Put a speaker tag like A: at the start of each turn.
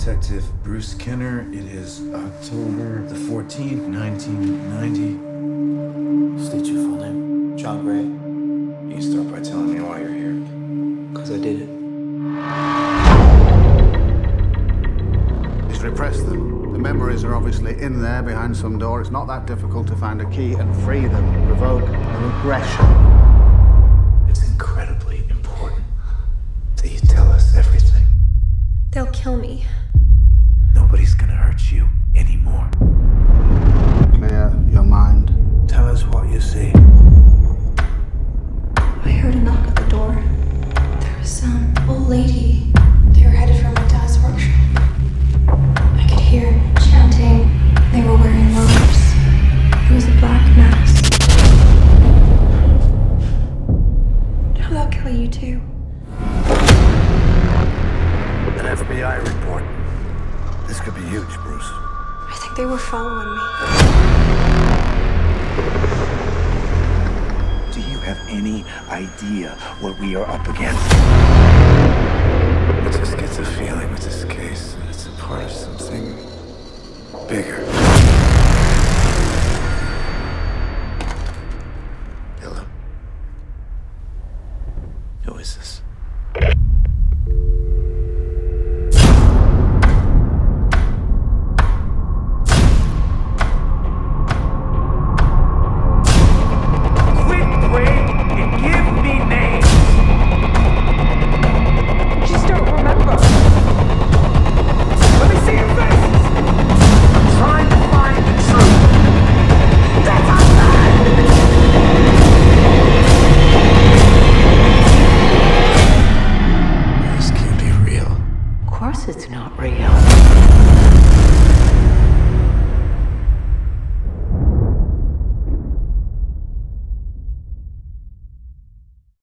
A: Detective Bruce Kenner. It is October the 14th, 1990.
B: State your full name.
C: John Gray.
A: You start by telling me why you're here.
C: Because I did it.
D: He's repressed them. The memories are obviously in there behind some door. It's not that difficult to find a key and free them. Revoke the regression.
A: It's incredibly important that you tell us everything.
E: They'll kill me.
A: Nobody's gonna hurt you anymore.
D: Clear your mind.
A: Tell us what you see.
E: I heard a knock at the door. There was some old lady. They were headed for my dad's workshop. I could hear chanting. They were wearing robes. It was a black mask. Now they'll kill you too.
A: An FBI report. This could be huge, Bruce.
E: I think they were following me.
A: Do you have any idea what we are up against? I just get the feeling with this case that it's a part of something bigger. Hello? Who is this?
E: Of course it's not real.